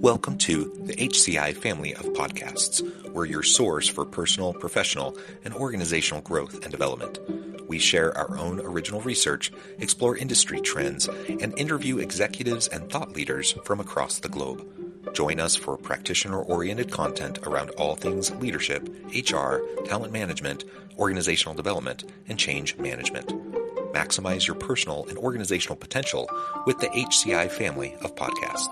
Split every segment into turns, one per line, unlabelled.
Welcome to the HCI family of podcasts. We're your source for personal, professional, and organizational growth and development. We share our own original research, explore industry trends, and interview executives and thought leaders from across the globe. Join us for practitioner-oriented content around all things leadership, HR, talent management, organizational development, and change management. Maximize your personal and organizational potential with the HCI family of podcasts.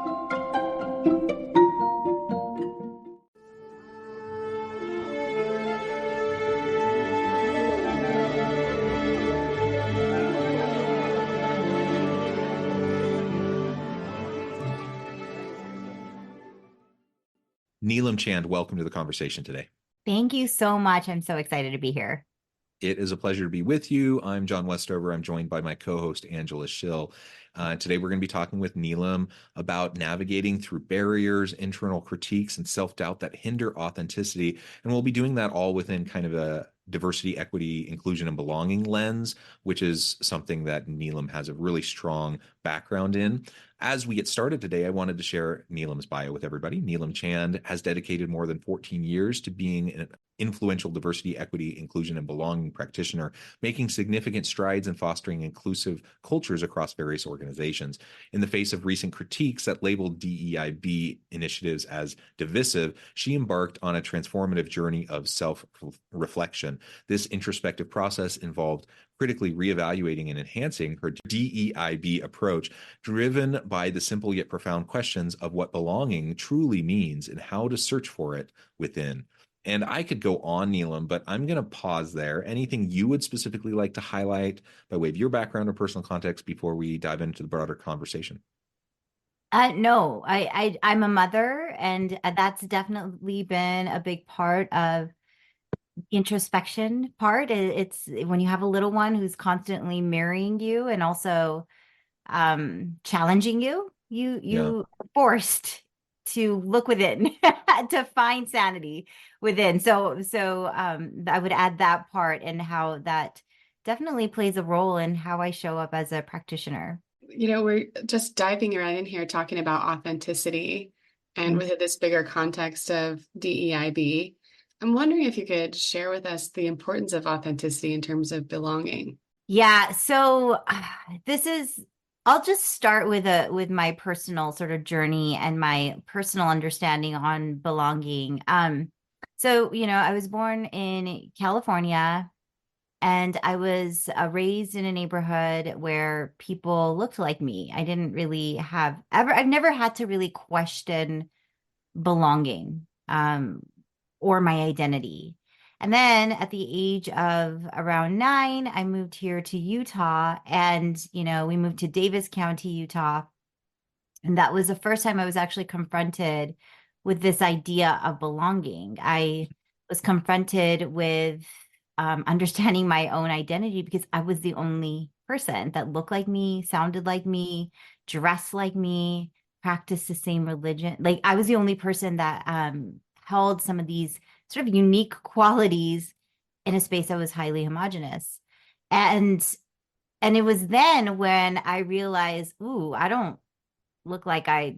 Neelam Chand, welcome to the conversation today.
Thank you so much. I'm so excited to be here.
It is a pleasure to be with you. I'm John Westover. I'm joined by my co-host, Angela Schill. Today, we're going to be talking with Neelam about navigating through barriers, internal critiques, and self-doubt that hinder authenticity. And we'll be doing that all within kind of a diversity, equity, inclusion, and belonging lens, which is something that Neelam has a really strong background in. As we get started today, I wanted to share Neelam's bio with everybody. Neelam Chand has dedicated more than 14 years to being an influential diversity, equity, inclusion, and belonging practitioner, making significant strides in fostering inclusive cultures across various organizations. In the face of recent critiques that labeled DEIB initiatives as divisive, she embarked on a transformative journey of self-reflection. This introspective process involved critically reevaluating and enhancing her DEIB approach, driven by the simple yet profound questions of what belonging truly means and how to search for it within. And I could go on, Neelam, but I'm going to pause there. Anything you would specifically like to highlight by way of your background or personal context before we dive into the broader conversation?
No, I'm a mother, and that's definitely been a big part of introspection part. It's when you have a little one who's constantly mirroring you and also challenging you, you are forced to look within to find sanity within. So I would add that part and how that definitely plays a role in how I show up as a practitioner.
You know, we're just diving right in here talking about authenticity and within this bigger context of DEIB. I'm wondering if you could share with us the importance of authenticity in terms of belonging.
Yeah, so I'll just start with my personal sort of journey and my personal understanding on belonging. So, I was born in California, and I was raised in a neighborhood where people looked like me. I didn't really I've never had to really question belonging, or my identity. And then at the age of around 9, I moved here to Utah, and, we moved to Davis County, Utah. And that was the first time I was actually confronted with this idea of belonging. I was confronted with understanding my own identity because I was the only person that looked like me, sounded like me, dressed like me, practiced the same religion. Like, I was the only person that held some of these sort of unique qualities in a space that was highly homogenous. And it was then when I realized, ooh, I don't look like I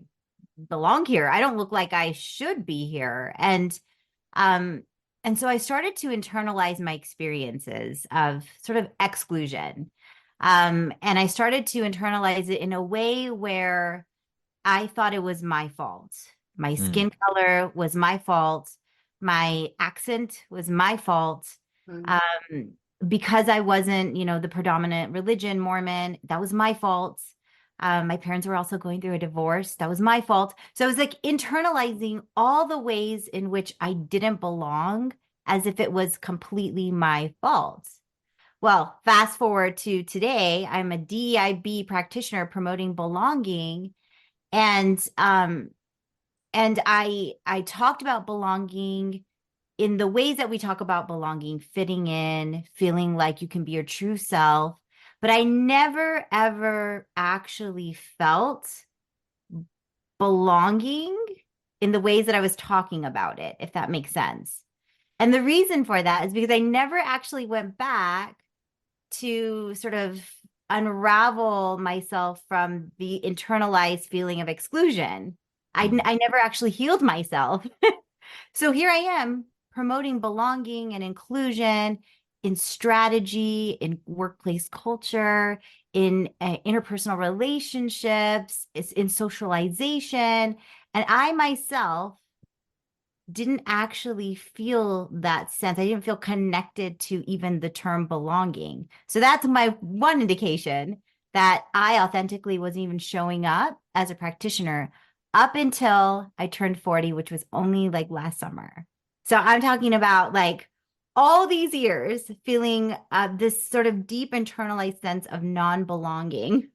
belong here. I don't look like I should be here. And so I started to internalize my experiences of sort of exclusion. And I started to internalize it in a way where I thought it was my fault. My skin color was my fault. My accent was my fault. Because I wasn't, the predominant religion, Mormon, that was my fault. My parents were also going through a divorce. That was my fault. So I was like internalizing all the ways in which I didn't belong as if it was completely my fault. Well, fast forward to today, I'm a DEIB practitioner promoting belonging. And I talked about belonging in the ways that we talk about belonging, fitting in, feeling like you can be your true self. But I never, ever actually felt belonging in the ways that I was talking about it, if that makes sense. And the reason for that is because I never actually went back to sort of unravel myself from the internalized feeling of exclusion. I never actually healed myself. So here I am promoting belonging and inclusion in strategy, in workplace culture, in interpersonal relationships, it's in socialization. And I myself didn't actually feel that sense. I didn't feel connected to even the term belonging. So that's my one indication that I authentically wasn't even showing up as a practitioner up until I turned 40, which was only like last summer. So I'm talking about like all these years feeling this sort of deep internalized sense of non-belonging,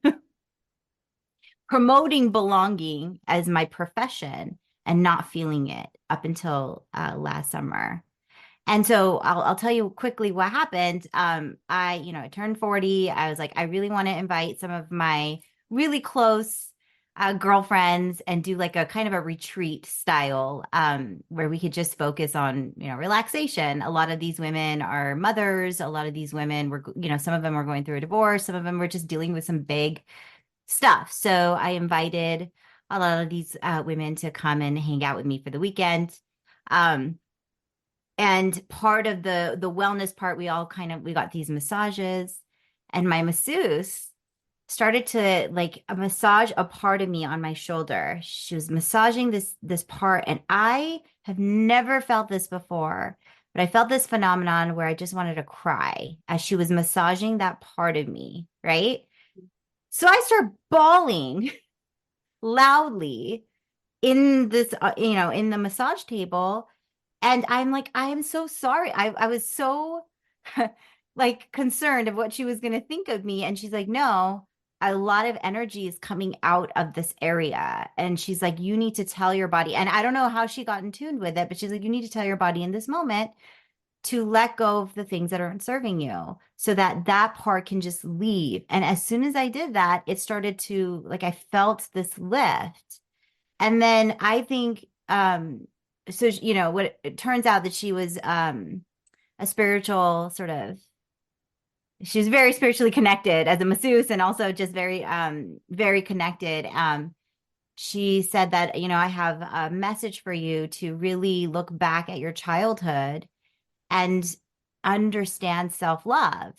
promoting belonging as my profession and not feeling it up until last summer. And so I'll tell you quickly what happened. I turned 40. I was like, I really want to invite some of my really close girlfriends and do like a kind of a retreat style where we could just focus on, relaxation. A lot of these women are mothers. A lot of these women were, some of them were going through a divorce. Some of them were just dealing with some big stuff. So I invited a lot of these women to come and hang out with me for the weekend. Um, and part of the wellness part, we got these massages, and my masseuse started to like a massage a part of me on my shoulder. She was massaging this part, and I have never felt this before, but I felt this phenomenon where I just wanted to cry as she was massaging that part of me, right? So I start bawling loudly in this, in the massage table. And I'm like, I am so sorry. I was so like concerned of what she was going to think of me. And she's like, no, a lot of energy is coming out of this area. And she's like, you need to tell your body. And I don't know how she got in tune with it, but she's like, you need to tell your body in this moment to let go of the things that aren't serving you so that that part can just leave. And as soon as I did that, it started to like, I felt this lift. And then I think, so, what it turns out that she was a spiritual sort of, she was very spiritually connected as a masseuse and also just very, very connected. She said that, I have a message for you to really look back at your childhood and understand self-love.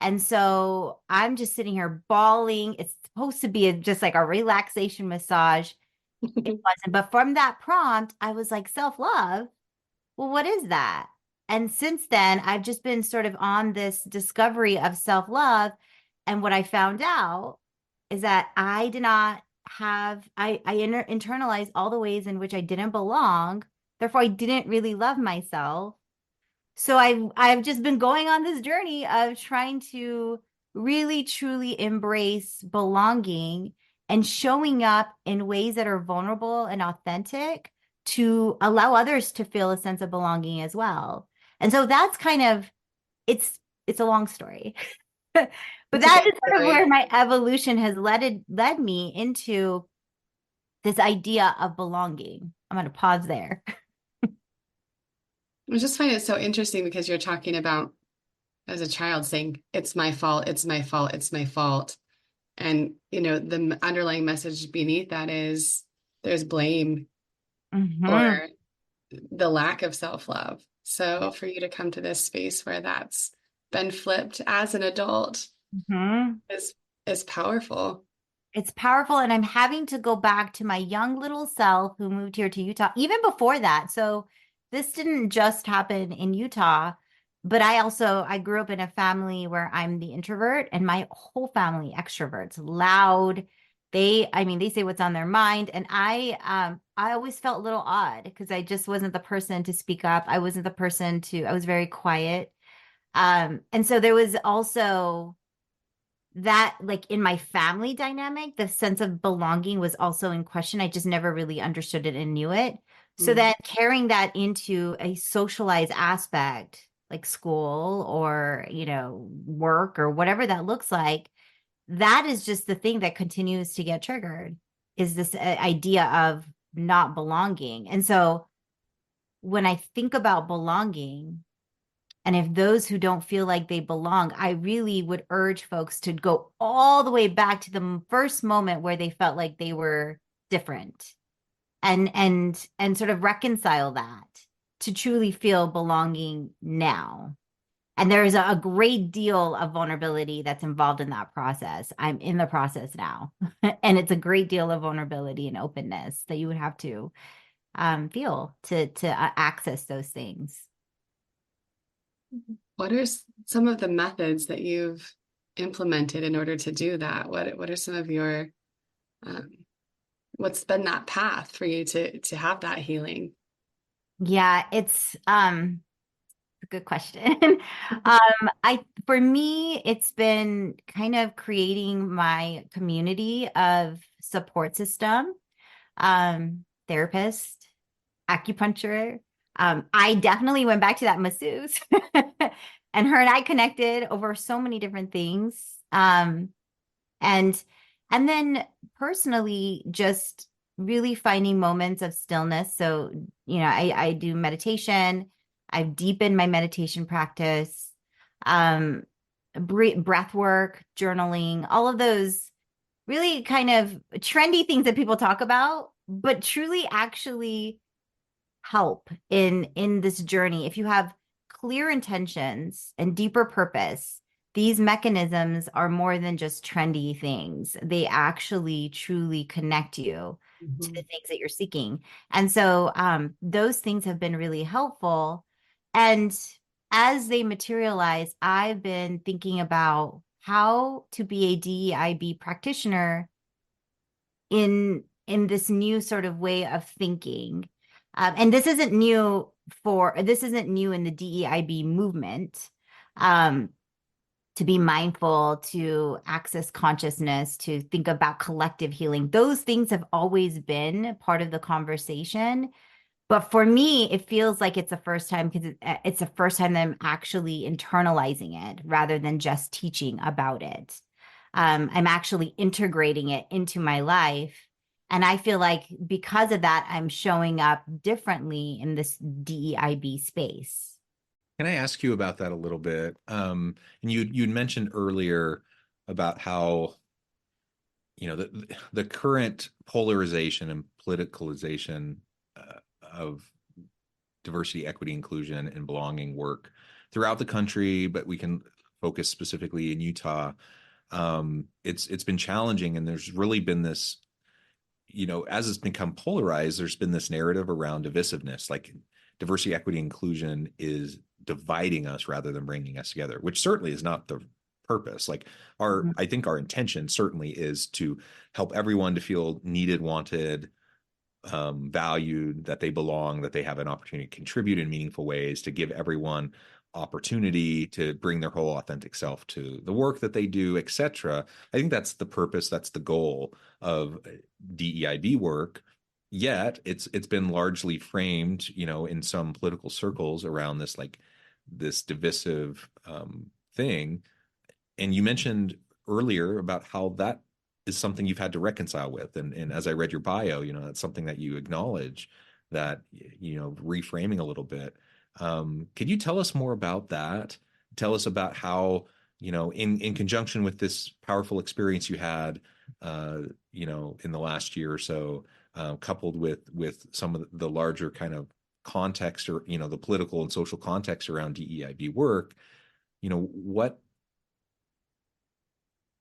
And so I'm just sitting here bawling. It's supposed to be just like a relaxation massage. It wasn't. But from that prompt, I was like, self-love? Well, what is that? And since then, I've just been sort of on this discovery of self-love. And what I found out is that I did not have, internalized all the ways in which I didn't belong. Therefore, I didn't really love myself. So I've just been going on this journey of trying to really truly embrace belonging and showing up in ways that are vulnerable and authentic to allow others to feel a sense of belonging as well. And so that's kind of it's a long story. But
It's a
that
good
is sort of
story.
where my evolution has led me into this idea of belonging. I'm going to pause there.
I just find it so interesting because you're talking about as a child saying, it's my fault, it's my fault, it's my fault. And, the underlying message beneath that is there's blame
Mhm.
or the lack of self-love. So for you to come to this space where that's been flipped as an adult
Mhm.
is powerful.
It's powerful. And I'm having to go back to my young little self who moved here to Utah, even before that. So this didn't just happen in Utah, but I grew up in a family where I'm the introvert and my whole family extroverts, loud. They say what's on their mind. And I always felt a little odd because I just wasn't the person to speak up. I was very quiet. And so there was also that like in my family dynamic, the sense of belonging was also in question. I just never really understood it and knew it. So
Mm.
then carrying that into a socialized aspect, like school or, work or whatever that looks like, that is just the thing that continues to get triggered is this idea of not belonging. And so when I think about belonging, and if those who don't feel like they belong, I really would urge folks to go all the way back to the first moment where they felt like they were different. and sort of reconcile that to truly feel belonging now. And there is a great deal of vulnerability that's involved in that process. I'm in the process now. And it's a great deal of vulnerability and openness that you would have to feel to access those things.
What are some of the methods that you've implemented in order to do that? What are some of your um, what's been that path for you to have that healing?
Yeah, it's a good question. For me, it's been kind of creating my community of support system, therapist, acupuncture. I definitely went back to that masseuse and her and I connected over so many different things. And and then personally, just really finding moments of stillness. So, I do meditation. I've deepened my meditation practice, um, breath work, journaling, all of those really kind of trendy things that people talk about, but truly actually help in this journey. If you have clear intentions and deeper purpose, these mechanisms are more than just trendy things. They actually truly connect you to the things that you're seeking. And so those things have been really helpful. And as they materialize, I've been thinking about how to be a DEIB practitioner in this new sort of way of thinking. And this isn't new in the DEIB movement. To be mindful, to access consciousness, to think about collective healing. Those things have always been part of the conversation. But for me, it feels like it's the first time because it's the first time that I'm actually internalizing it rather than just teaching about it. I'm actually integrating it into my life. And I feel like because of that, I'm showing up differently in this DEIB space.
Can I ask you about that a little bit? And you'd mentioned earlier about how, the current polarization and politicalization of diversity, equity, inclusion, and belonging work throughout the country, but we can focus specifically in Utah. It's been challenging, and there's really been this, as it's become polarized, there's been this narrative around divisiveness, like diversity, equity, inclusion is dividing us rather than bringing us together, which certainly is not the purpose. Like I think our intention certainly is to help everyone to feel needed, wanted, valued, that they belong, that they have an opportunity to contribute in meaningful ways, to give everyone opportunity to bring their whole authentic self to the work that they do, etc. I think that's the purpose, that's the goal of DEIB work. Yet it's been largely framed, in some political circles around this divisive thing. And you mentioned earlier about how that is something you've had to reconcile with. And as I read your bio, that's something that you acknowledge, that, reframing a little bit. Could you tell us more about that? Tell us about how, in conjunction with this powerful experience you had, in the last year or so, coupled with some of the larger kind of context, or, the political and social context around DEIB work,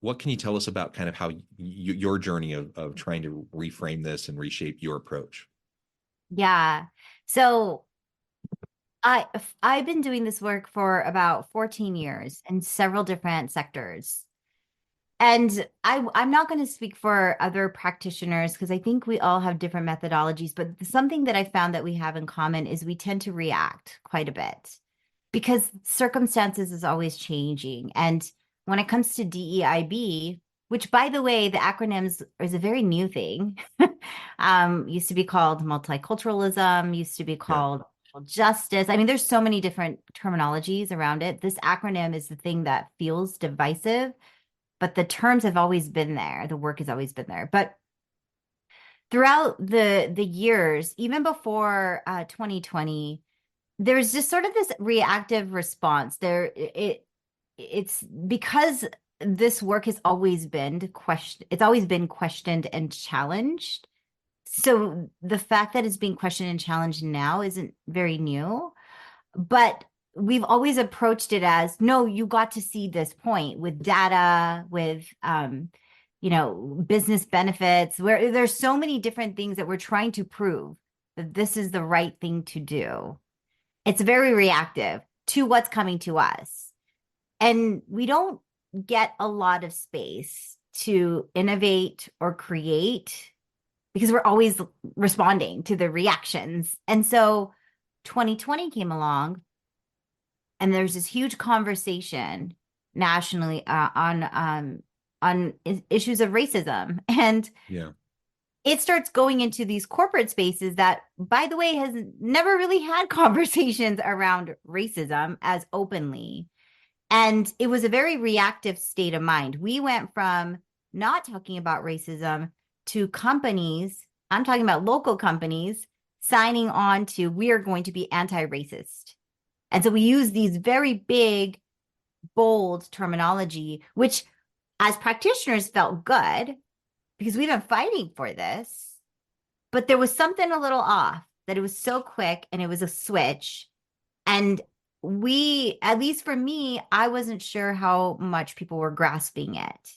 what can you tell us about kind of how your journey of trying to reframe this and reshape your approach?
Yeah. So I've been doing this work for about 14 years in several different sectors. And I'm not going to speak for other practitioners because I think we all have different methodologies, but something that I found that we have in common is we tend to react quite a bit because circumstances is always changing. And when it comes to DEIB, which by the way, the acronyms is a very new thing, used to be called multiculturalism, used to be called justice. I mean, there's so many different terminologies around it. This acronym is the thing that feels divisive, but the terms have always been there. The work has always been there. But throughout the years, even before 2020, there's just sort of this reactive response. It's because this work has always been questioned. It's always been questioned and challenged So the fact that it's being questioned and challenged now isn't very new, but we've always approached it as, no, you got to see this point with data, with business benefits, where there's so many different things that we're trying to prove that this is the right thing to do. It's very reactive to what's coming to us. And we don't get a lot of space to innovate or create because we're always responding to the reactions. And so 2020 came along, and there's this huge conversation nationally on issues of racism, and
Yeah.
it starts going into these corporate spaces that, by the way, has never really had conversations around racism as openly. And it was a very reactive state of mind. We went from not talking about racism to companies, I'm talking about local companies, signing on to, we are going to be anti-racist. And so we use these very big, bold terminology, which as practitioners felt good because we've been fighting for this. But there was something a little off, that it was so quick and it was a switch. And we, at least for me, I wasn't sure how much people were grasping it.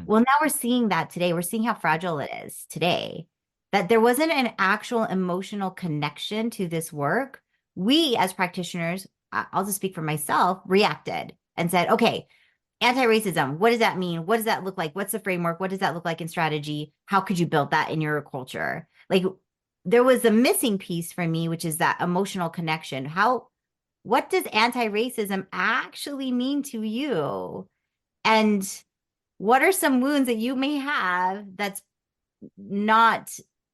Well, now we're seeing that today. We're seeing how fragile it is today, that there wasn't an actual emotional connection to this work. We, as practitioners, I'll just speak for myself, reacted and said, okay, anti-racism, what does that mean? What does that look like? What's the framework? What does that look like in strategy? How could you build that in your culture? Like, there was a missing piece for me, which is that emotional connection. What does anti-racism actually mean to you? And what are some wounds that you may have that's not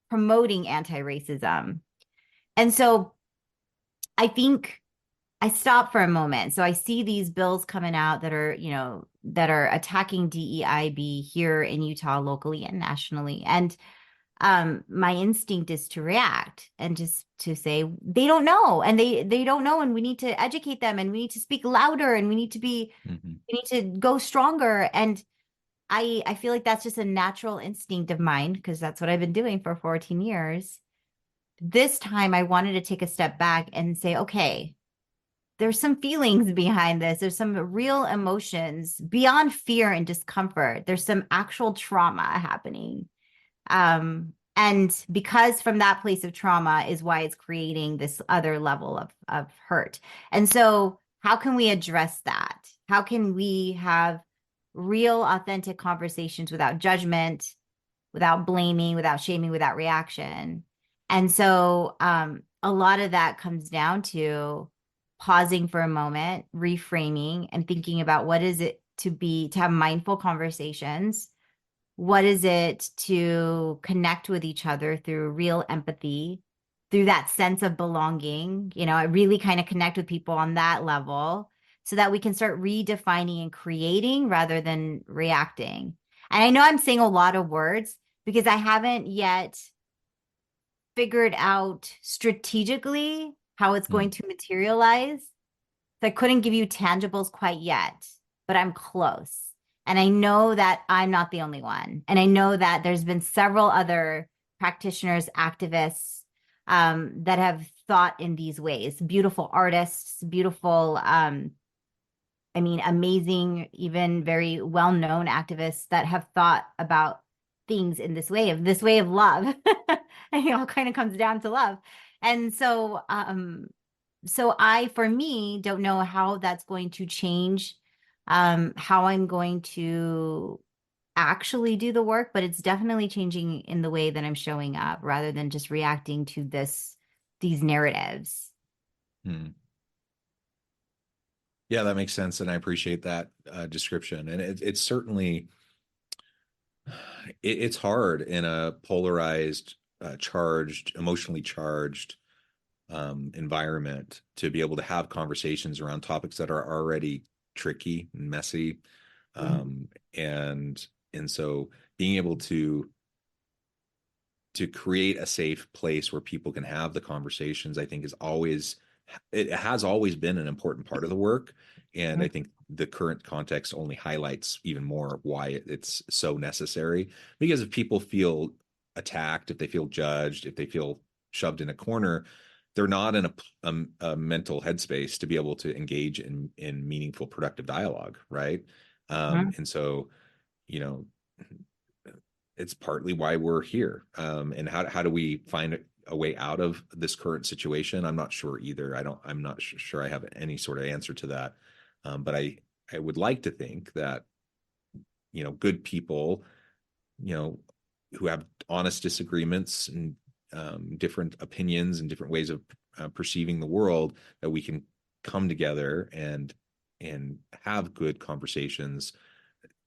promoting anti-racism? And so I think I stop for a moment. So I see these bills coming out that are attacking DEIB here in Utah, locally and nationally. And my instinct is to react and just to say, they don't know, and they don't know, and we need to educate them, and we need to speak louder, and we need to go stronger. And I feel like that's just a natural instinct of mine, because that's what I've been doing for 14 years. This time I wanted to take a step back and say, okay, there's some feelings behind this. There's some real emotions beyond fear and discomfort. There's some actual trauma happening. And because from that place of trauma is why it's creating this other level of hurt. And so how can we address that? How can we have real, authentic conversations without judgment, without blaming, without shaming, without reaction? And so a lot of that comes down to pausing for a moment, reframing, and thinking about what is it to have mindful conversations. What is it to connect with each other through real empathy, through that sense of belonging? I really kind of connect with people on that level so that we can start redefining and creating rather than reacting. And I know I'm saying a lot of words because I haven't yet figured out strategically how it's going to materialize. So I couldn't give you tangibles quite yet, but I'm close. And I know that I'm not the only one. And I know that there's been several other practitioners, activists that have thought in these ways. Beautiful artists, beautiful, amazing, even very well-known activists that have thought about things in this way of love. And it all kind of comes down to love. And so, I, for me, don't know how that's going to change how I'm going to actually do the work, but it's definitely changing in the way that I'm showing up rather than just reacting to these narratives.
Yeah, that makes sense. And I appreciate that description. And it's certainly, it's hard in a polarized, emotionally charged environment to be able to have conversations around topics that are already tricky and messy. And so being able to create a safe place where people can have the conversations, I think it has always been an important part of the work. And I think the current context only highlights even more why it's so necessary, because if people feel attacked, if they feel judged, if they feel shoved in a corner, they're not in a mental headspace to be able to engage in meaningful, productive dialogue, right? And so, you know, it's partly why we're here. And how do we find a way out of this current situation? I'm not sure either. I'm not sure I have any sort of answer to that. But I would like to think that, good people, who have honest disagreements and different opinions and different ways of perceiving the world, that we can come together and have good conversations,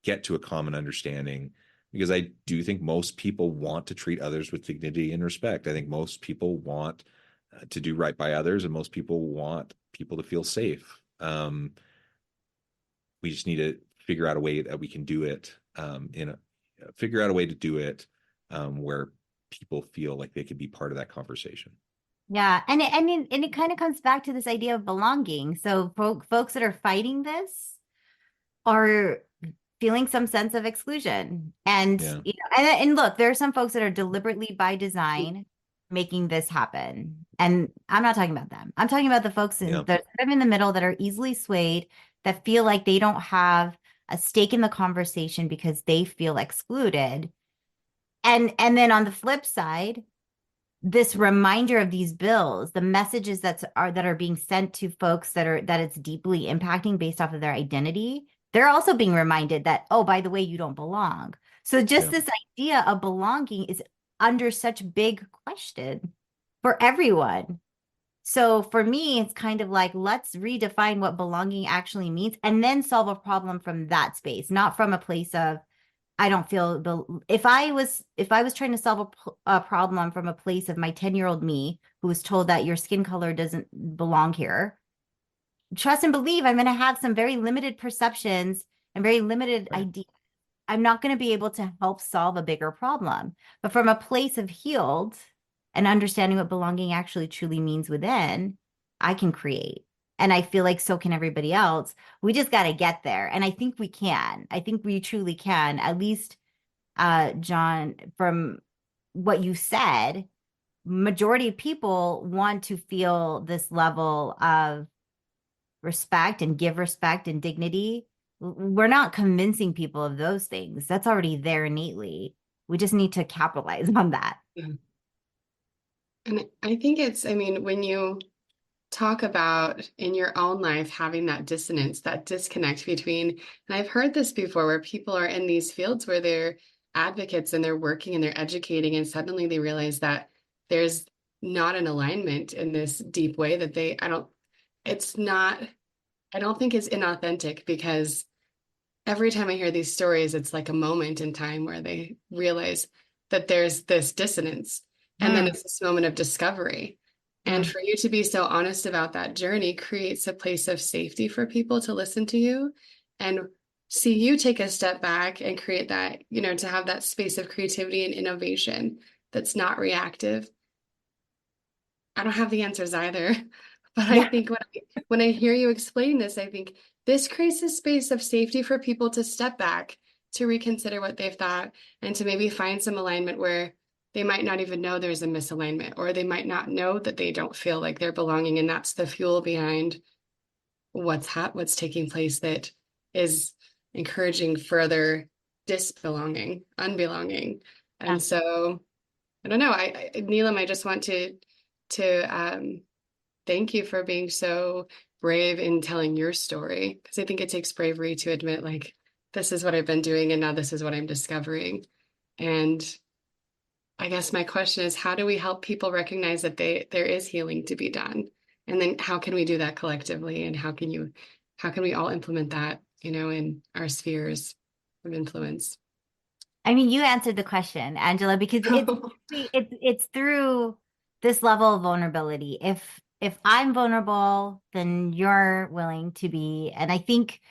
get to a common understanding, because I do think most people want to treat others with dignity and respect. I think most people want to do right by others, and most people want people to feel safe. We just need to figure out a way that we can do it figure out a way to do it where people feel like they could be part of that conversation.
Yeah, and it kind of comes back to this idea of belonging. So folks that are fighting this are feeling some sense of exclusion. And
Yeah.
and look, there are some folks that are deliberately by design making this happen. And I'm not talking about them. I'm talking about the folks that are in the middle that are easily swayed, that feel like they don't have a stake in the conversation because they feel excluded. And then on the flip side, this reminder of these bills, the messages that are being sent to folks that it's deeply impacting based off of their identity, they're also being reminded that, oh, by the way, you don't belong. So just this idea of belonging is under such big question for everyone. So for me, it's kind of like, let's redefine what belonging actually means and then solve a problem from that space, not from a place of, I don't feel if I was trying to solve a problem from a place of my 10-year-old me who was told that your skin color doesn't belong here, trust and believe I'm going to have some very limited perceptions and very limited ideas. I'm not going to be able to help solve a bigger problem. But from a place of healed and understanding what belonging actually truly means within, I can create. And I feel like so can everybody else. We just got to get there. And I think we can. I think we truly can. At least, John, from what you said, majority of people want to feel this level of respect and give respect and dignity. We're not convincing people of those things. That's already there innately. We just need to capitalize on that.
Yeah. And I think when you talk about in your own life having that dissonance, that disconnect between, and I've heard this before, where people are in these fields where they're advocates and they're working and they're educating, and suddenly they realize that there's not an alignment in this deep way that I don't think it's inauthentic, because every time I hear these stories, it's like a moment in time where they realize that there's this dissonance. And then it's this moment of discovery. And for you to be so honest about that journey creates a place of safety for people to listen to you and see you take a step back and create that, to have that space of creativity and innovation that's not reactive. I don't have the answers either, but I think when I hear you explain this, I think this creates a space of safety for people to step back, to reconsider what they've thought, and to maybe find some alignment where they might not even know there's a misalignment, or they might not know that they don't feel like they're belonging. And that's the fuel behind what's taking place that is encouraging further disbelonging, unbelonging. And so I don't know, Neelam, I just want to thank you for being so brave in telling your story, because I think it takes bravery to admit, like, this is what I've been doing and now this is what I'm discovering. And I guess my question is, how do we help people recognize that there is healing to be done? And then how can we do that collectively? And how can we all implement that, in our spheres of influence?
I mean, you answered the question, Angela, because it's through this level of vulnerability. If I'm vulnerable, then you're willing to be. And I think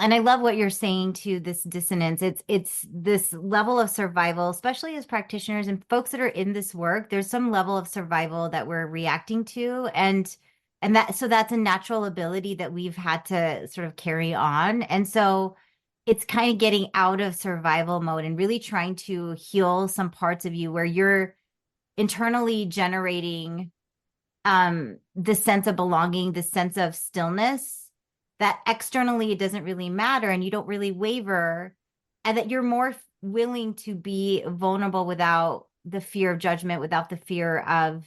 and I love what you're saying to this dissonance. It's this level of survival, especially as practitioners and folks that are in this work. There's some level of survival that we're reacting to, and that's a natural ability that we've had to sort of carry on. And so it's kind of getting out of survival mode and really trying to heal some parts of you where you're internally generating the sense of belonging, the sense of stillness, that externally it doesn't really matter and you don't really waver, and that you're more willing to be vulnerable without the fear of judgment, without the fear of,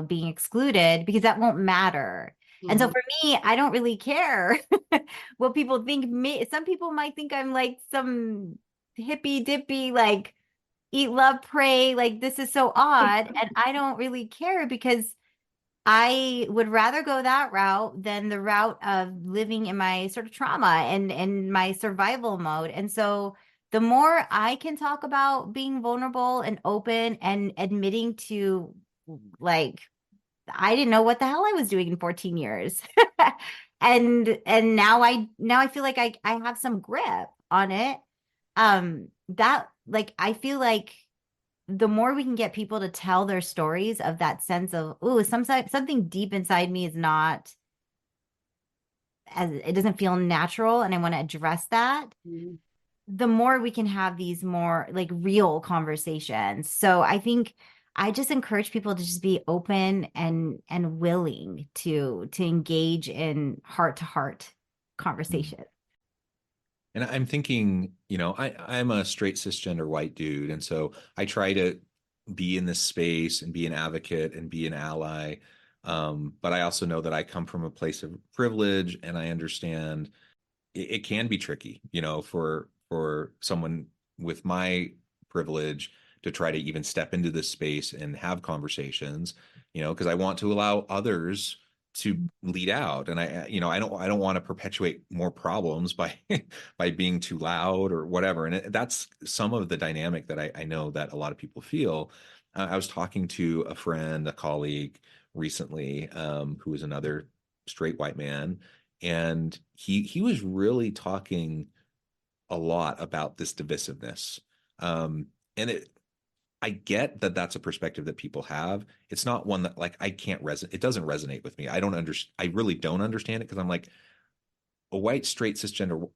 being excluded, because that won't matter. And so
Mhm.
for me, I don't really care what people think. Some people might think I'm like some hippy dippy, like eat, love, pray, like this is so odd. And I don't really care because I would rather go that route than the route of living in my sort of trauma and my survival mode. And so the more I can talk about being vulnerable and open and admitting to, like, I didn't know what the hell I was doing in 14 years. And now I feel like I have some grip on it. That, like, I feel like the more we can get people to tell their stories of that sense of, ooh, something deep inside me is not, as it doesn't feel natural, and I want to address that,
Mhm.
the more we can have these more like real conversations. So I think I just encourage people to just be open and willing to engage in heart to heart
Mm.
conversation.
And I'm thinking, I'm a straight cisgender white dude. And so I try to be in this space and be an advocate and be an ally. But I also know that I come from a place of privilege and I understand it can be tricky, for someone with my privilege to try to even step into this space and have conversations, because I want to allow others to lead out. And I don't want to perpetuate more problems by by being too loud or whatever. And that's some of the dynamic that I know that a lot of people feel. I was talking to a friend, a colleague recently, who is another straight white man, and he was really talking a lot about this divisiveness. And I get that that's a perspective that people have. It's not one that, like, I can't resonate. It doesn't resonate with me. I really don't understand it, because I'm like, a white straight cisgender,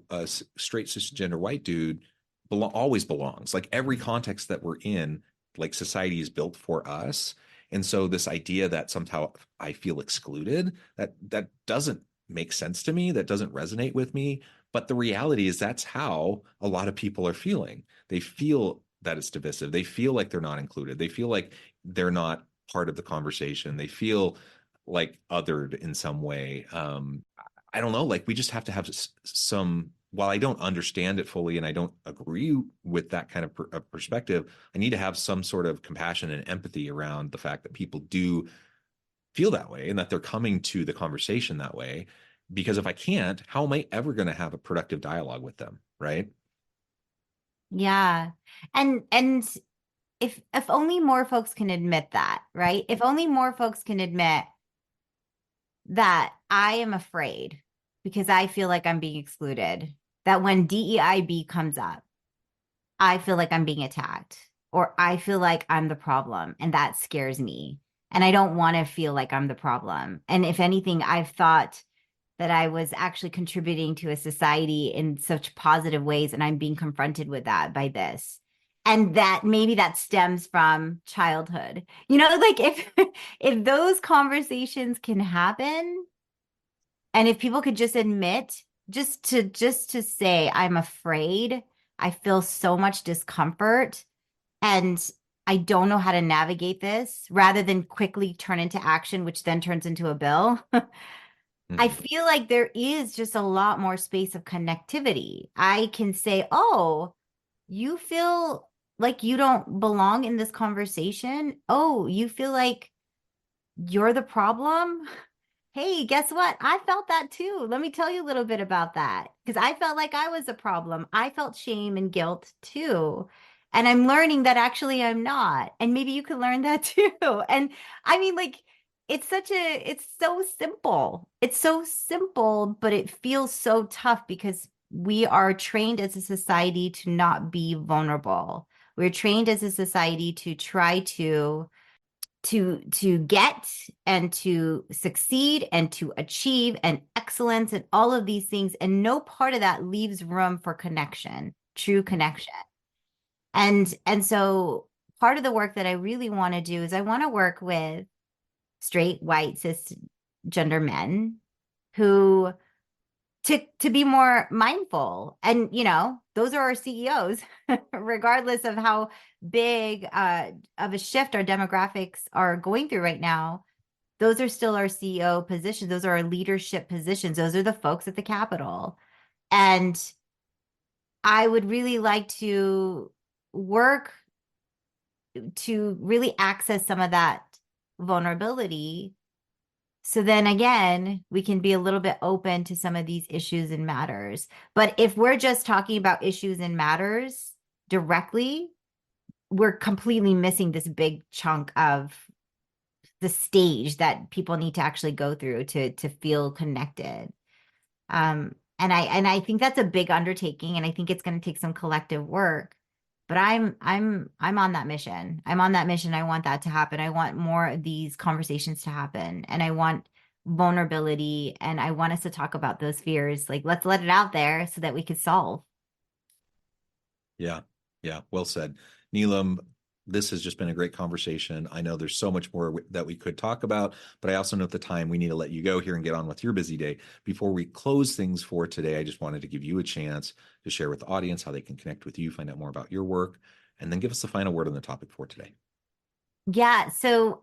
a straight cisgender white dude always belongs. Like, every context that we're in, like, society is built for us. And so this idea that somehow I feel excluded, that doesn't make sense to me. That doesn't resonate with me. But the reality is that's how a lot of people are feeling. They feel that it's divisive. They feel like they're not included. They feel like they're not part of the conversation. They feel like othered in some way. I don't know, like, we just have to have some, while I don't understand it fully and I don't agree with that kind of perspective, I need to have some sort of compassion and empathy around the fact that people do feel that way and that they're coming to the conversation that way. Because if I can't, how am I ever going to have a productive dialogue with them? Right.
Yeah. And if only more folks can admit that, right? If only more folks can admit that I am afraid because I feel like I'm being excluded, that when DEIB comes up, I feel like I'm being attacked, or I feel like I'm the problem, and that scares me. And I don't want to feel like I'm the problem. And if anything, I've thought that I was actually contributing to a society in such positive ways, and I'm being confronted with that by this. And that maybe that stems from childhood. Like, if those conversations can happen, and if people could just admit, just to say, I'm afraid, I feel so much discomfort, and I don't know how to navigate this, rather than quickly turn into action, which then turns into a bill. I
Mm-hmm.
feel like there is just a lot more space of connectivity. I can say, oh, you feel like you don't belong in this conversation. Oh, you feel like you're the problem. Hey, guess what? I felt that too. Let me tell you a little bit about that, because I felt like I was a problem. I felt shame and guilt too. And I'm learning that actually I'm not. And maybe you can learn that too. And I mean, like, it's so simple. It's so simple, but it feels so tough because we are trained as a society to not be vulnerable. We're trained as a society to try to to get and to succeed and to achieve and excellence and all of these things, and no part of that leaves room for connection, true connection. And so part of the work that I really want to do is I want to work with straight, white, cisgender men who to be more mindful. And, those are our CEOs, regardless of how big of a shift our demographics are going through right now. Those are still our CEO positions. Those are our leadership positions. Those are the folks at the Capitol. And I would really like to work to really access some of that vulnerability. So then again, we can be a little bit open to some of these issues and matters. But if we're just talking about issues and matters directly, we're completely missing this big chunk of the stage that people need to actually go through to feel connected. And I think that's a big undertaking, and I think it's going to take some collective work. But I'm on that mission. I'm on that mission. I want that to happen. I want more of these conversations to happen, and I want vulnerability, and I want us to talk about those fears. Like, let's let it out there so that we can solve.
Yeah. Well said. Neelam, this has just been a great conversation. I know there's so much more that we could talk about, but I also know at the time we need to let you go here and get on with your busy day. Before we close things for today, I just wanted to give you a chance to share with the audience how they can connect with you, find out more about your work, and then give us the final word on the topic for today.
Yeah. So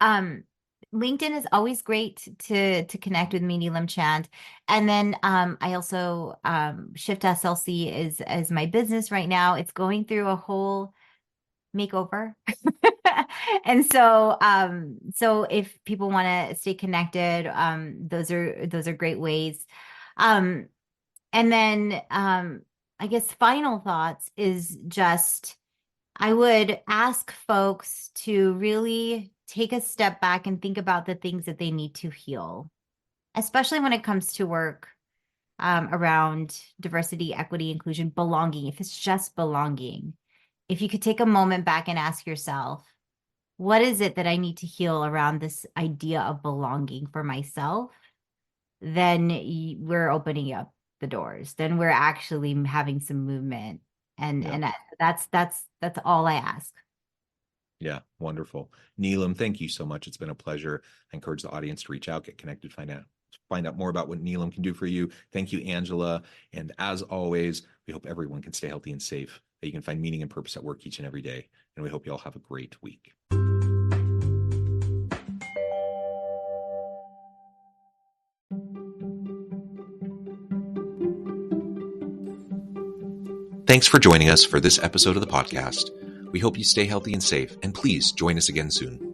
LinkedIn is always great to connect with me, Neelam Chand. And then I also Shift SLC is my business right now. It's going through a whole makeover. And so if people want to stay connected, those are great ways. And then I guess final thoughts is just I would ask folks to really take a step back and think about the things that they need to heal, especially when it comes to work around diversity, equity, inclusion, belonging. If it's just belonging, if you could take a moment back and ask yourself, what is it that I need to heal around this idea of belonging for myself? Then we're opening up the doors. Then we're actually having some movement. And that's all I ask.
Yeah, wonderful. Neelam, thank you so much. It's been a pleasure. I encourage the audience to reach out, get connected, find out more about what Neelam can do for you. Thank you, Angela. And as always, we hope everyone can stay healthy and safe, that you can find meaning and purpose at work each and every day. And we hope you all have a great week. Thanks for joining us for this episode of the podcast. We hope you stay healthy and safe, and please join us again soon.